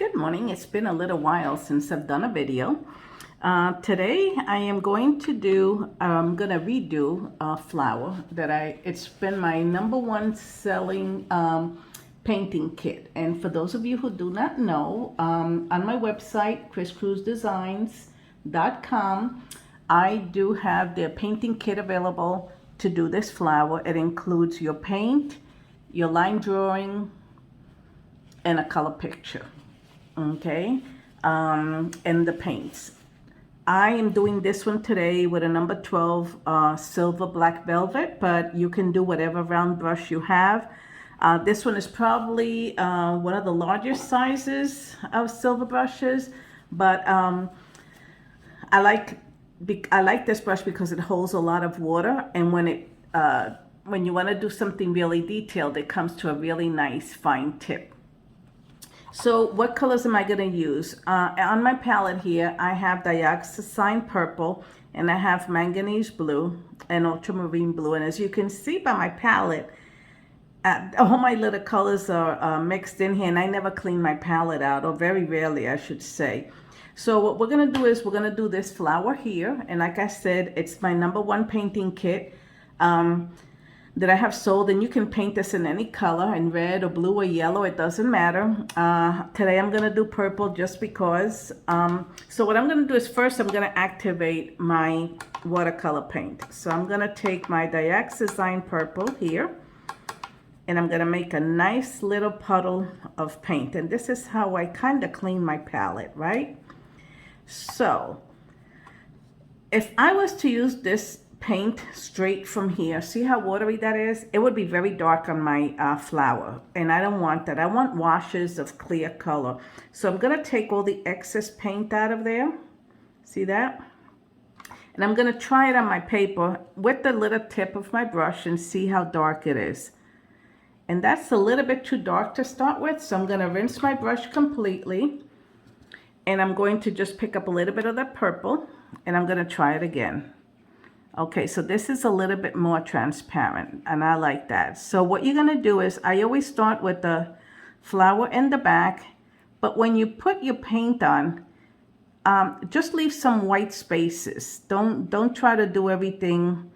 Good morning. It's been a little while since I've done a video. Today I am going to redo a flower that it's been my number one selling painting kit. And for those of you who do not know, on my website, chriscruzdesigns.com, I do have the painting kit available to do this flower. It includes your paint, your line drawing, and a color picture. Okay, and the paints. I am doing this one today with a number 12 silver black velvet, but you can do whatever round brush you have. This one is probably one of the largest sizes of silver brushes, but I like this brush because it holds a lot of water, and when you want to do something really detailed, it comes to a really nice fine tip. So what colors am I going to use? On my palette here, I have dioxazine purple, and I have manganese blue and ultramarine blue. And as you can see by my palette, all my little colors are mixed in here, and I never clean my palette out, or very rarely, I should say. So what we're going to do is we're going to do this flower here. And like I said, it's my number one painting kit that I have sold, and you can paint this in any color, in red or blue or yellow, it doesn't matter. Today I'm going to do purple just because. So what I'm going to do is first I'm going to activate my watercolor paint. So I'm going to take my dioxazine purple here, and I'm going to make a nice little puddle of paint. And this is how I kind of clean my palette, right? So if I was to use this paint straight from here, see how watery that is? It would be very dark on my flower, and I don't want that. I want washes of clear color. So I'm going to take all the excess paint out of there. See that? And I'm going to try it on my paper with the little tip of my brush and see how dark it is. And that's a little bit too dark to start with, so I'm going to rinse my brush completely, and I'm going to just pick up a little bit of that purple, and I'm going to try it again. Okay, so this is a little bit more transparent, and I like that. So what you're going to do is, I always start with the flower in the back, but when you put your paint on, just leave some white spaces. Don't try to do everything,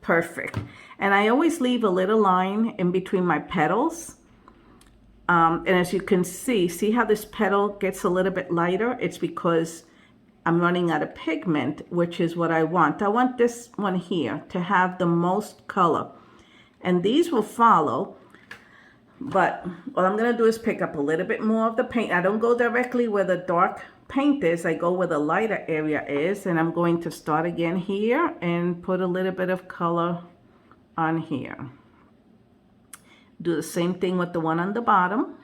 perfect. And I always leave a little line in between my petals. And as you can see how this petal gets a little bit lighter? It's because I'm running out of pigment, which is what I want. I want this one here to have the most color. And these will follow. But what I'm going to do is pick up a little bit more of the paint. I don't go directly where the dark paint is. I go where the lighter area is. And I'm going to start again here and put a little bit of color on here. Do the same thing with the one on the bottom.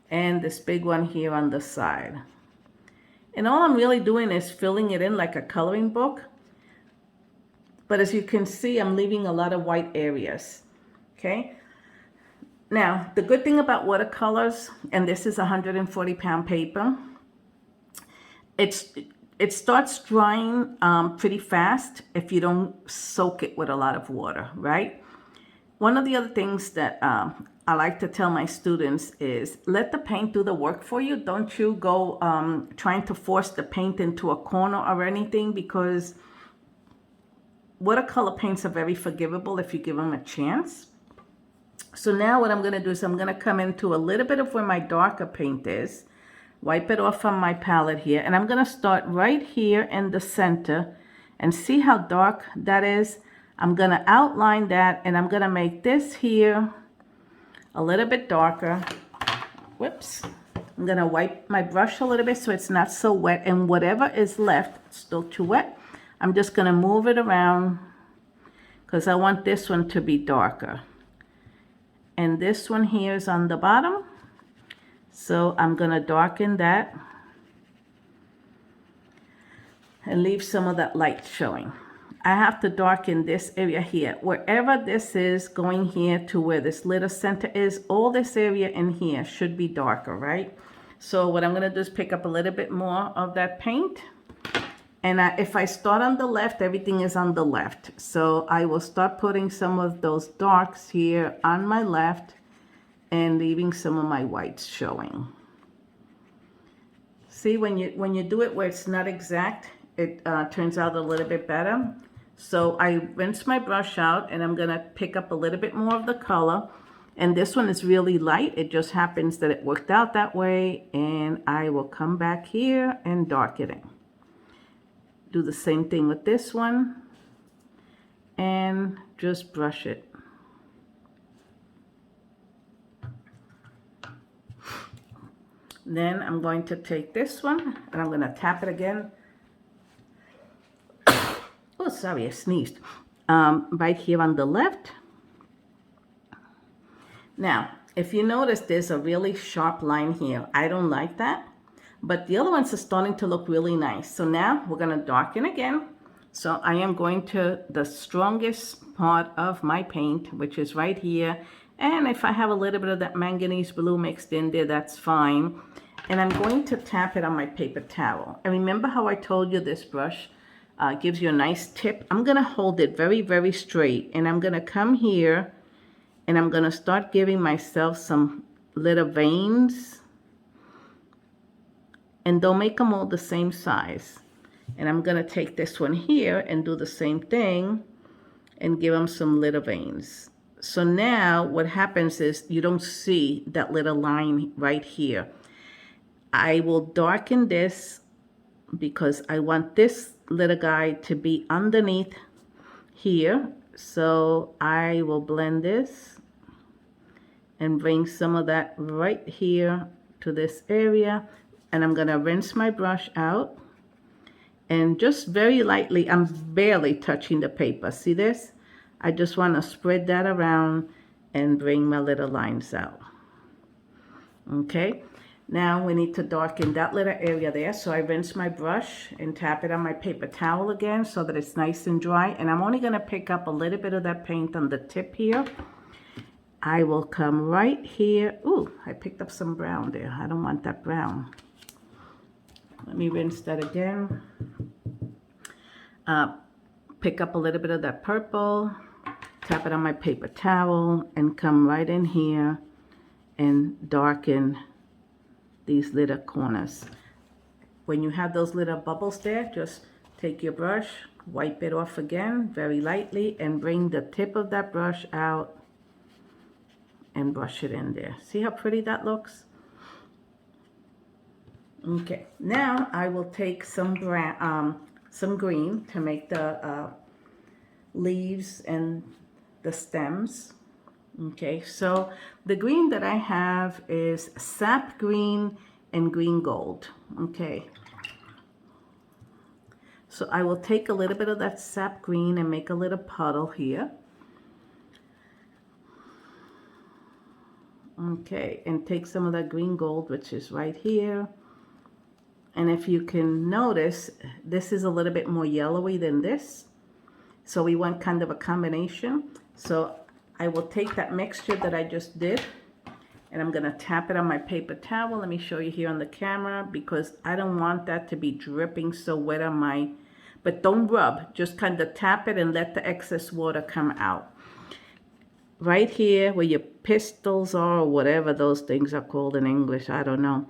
And this big one here on the side. And all I'm really doing is filling it in like a coloring book. But as you can see, I'm leaving a lot of white areas. Okay. Now, the good thing about watercolors, and this is 140-pound paper, it starts drying pretty fast if you don't soak it with a lot of water, right? One of the other things that I like to tell my students is let the paint do the work for you. Don't you go trying to force the paint into a corner or anything, because watercolor paints are very forgivable if you give them a chance. So now what I'm going to do is I'm going to come into a little bit of where my darker paint is, wipe it off on my palette here, and I'm going to start right here in the center and see how dark that is. I'm going to outline that, and I'm going to make this here a little bit darker. Whoops. I'm going to wipe my brush a little bit so it's not so wet, and whatever is left, it's still too wet, I'm just going to move it around because I want this one to be darker. And this one here is on the bottom, so I'm going to darken that and leave some of that light showing. I have to darken this area here. Wherever this is going here to where this little center is, all this area in here should be darker, right? So what I'm going to do is pick up a little bit more of that paint. And if I start on the left, everything is on the left. So I will start putting some of those darks here on my left and leaving some of my whites showing. See, when you do it where it's not exact, it turns out a little bit better. So I rinse my brush out, and I'm gonna pick up a little bit more of the color. And this one is really light. It just happens that it worked out that way, and I will come back here and darken it. Do the same thing with this one, and just brush it. Then I'm going to take this one, and I'm going to tap it again. Oh, sorry, I sneezed. Right here on the left. Now, if you notice, there's a really sharp line here. I don't like that, but the other ones are starting to look really nice. So now we're going to darken again. So I am going to the strongest part of my paint, which is right here. And if I have a little bit of that manganese blue mixed in there, that's fine. And I'm going to tap it on my paper towel. And remember how I told you this brush gives you a nice tip? I'm going to hold it very, very straight. And I'm going to come here, and I'm going to start giving myself some little veins. And don't make them all the same size. And I'm going to take this one here and do the same thing and give them some little veins. So now what happens is you don't see that little line right here. I will darken this because I want this little guy to be underneath here. So I will blend this and bring some of that right here to this area. And I'm going to rinse my brush out. And just very lightly, I'm barely touching the paper. See this? I just want to spread that around and bring my little lines out. Okay, now we need to darken that little area there. So I rinse my brush and tap it on my paper towel again so that it's nice and dry. And I'm only going to pick up a little bit of that paint on the tip here. I will come right here. Ooh, I picked up some brown there. I don't want that brown. Let me rinse that again. Pick up a little bit of that purple, tap it on my paper towel, and come right in here and darken these little corners. When you have those little bubbles there, just take your brush, wipe it off again very lightly, and bring the tip of that brush out and brush it in there. See how pretty that looks? Okay, now I will take some green to make the leaves and the stems. Okay, so the green that I have is sap green and green gold. Okay, so I will take a little bit of that sap green and make a little puddle here. Okay, and take some of that green gold, which is right here. And if you can notice, this is a little bit more yellowy than this. So we want kind of a combination. So I will take that mixture that I just did, and I'm going to tap it on my paper towel. Let me show you here on the camera, because I don't want that to be dripping so wet on my, but don't rub, just kind of tap it and let the excess water come out. Right here where your pistils are, or whatever those things are called in English, I don't know.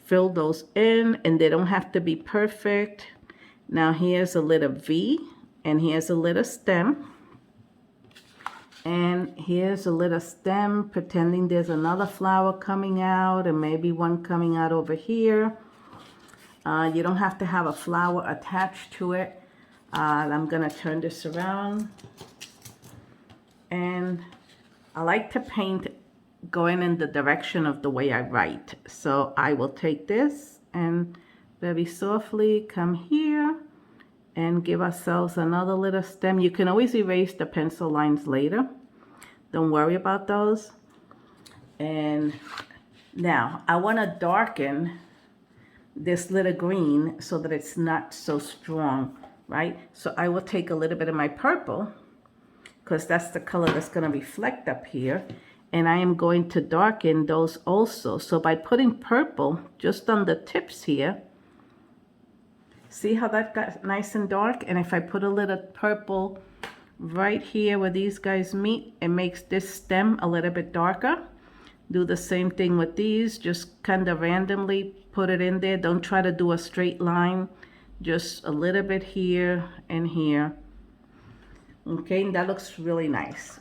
Fill those in, and they don't have to be perfect. Now here's a little V, and here's a little stem. And here's a little stem, pretending there's another flower coming out, and maybe one coming out over here. You don't have to have a flower attached to it. I'm gonna turn this around. And I like to paint going in the direction of the way I write. So I will take this and very softly come here and give ourselves another little stem. You can always erase the pencil lines later. Don't worry about those. And now I want to darken this little green so that it's not so strong, right? So I will take a little bit of my purple, because that's the color that's going to reflect up here. And I am going to darken those also. So by putting purple just on the tips here, see how that got nice and dark? And if I put a little purple right here where these guys meet, it makes this stem a little bit darker. Do the same thing with these, just kind of randomly put it in there. Don't try to do a straight line, just a little bit here and here. Okay, and that looks really nice.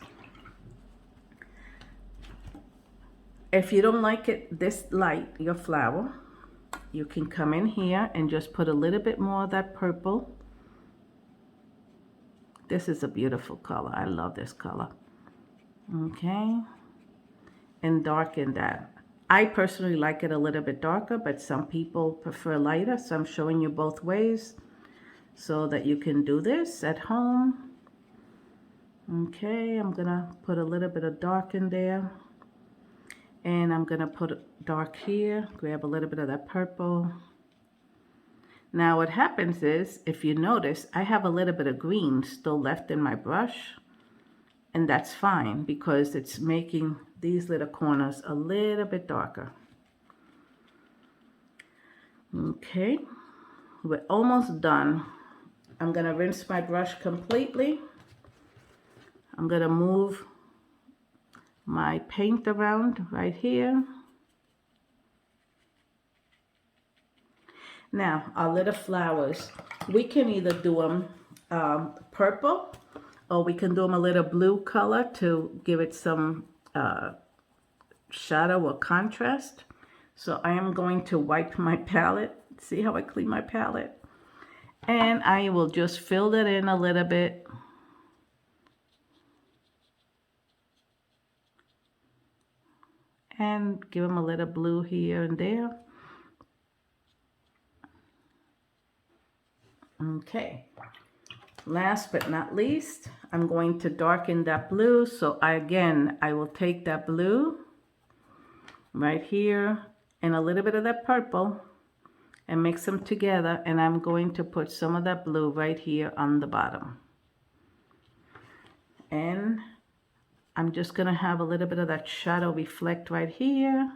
If you don't like it this light, your flower, you can come in here and just put a little bit more of that purple. This is a beautiful color. I love this color. Okay, and darken that. I personally like it a little bit darker, but some people prefer lighter, so I'm showing you both ways so that you can do this at home. Okay, I'm gonna put a little bit of dark in there, and I'm gonna put dark here, grab a little bit of that purple. Now what happens is, if you notice, I have a little bit of green still left in my brush, and that's fine because it's making these little corners a little bit darker. Okay, we're almost done. I'm gonna rinse my brush completely. I'm gonna move my paint around right here. Now, our little flowers, we can either do them purple, or we can do them a little blue color to give it some shadow or contrast. So I am going to wipe my palette. See how I clean my palette? And I will just fill it in a little bit. And give them a little blue here and there. Okay. Last but not least, I'm going to darken that blue. So I will take that blue right here and a little bit of that purple and mix them together, and I'm going to put some of that blue right here on the bottom. And I'm just gonna have a little bit of that shadow reflect right here.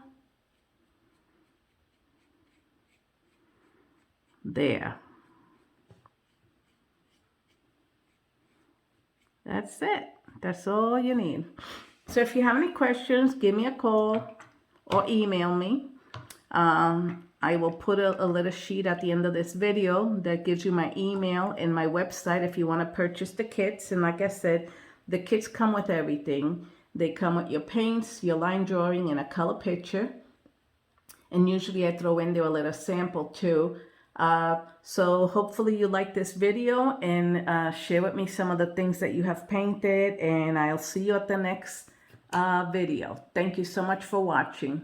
There. That's it. That's all you need. So if you have any questions, give me a call or email me. I will put a little sheet at the end of this video that gives you my email and my website if you want to purchase the kits. And like I said, the kits come with everything. They come with your paints, your line drawing, and a color picture. And usually I throw in there a little sample too. So hopefully you like this video, and share with me some of the things that you have painted, and I'll see you at the next video. Thank you so much for watching.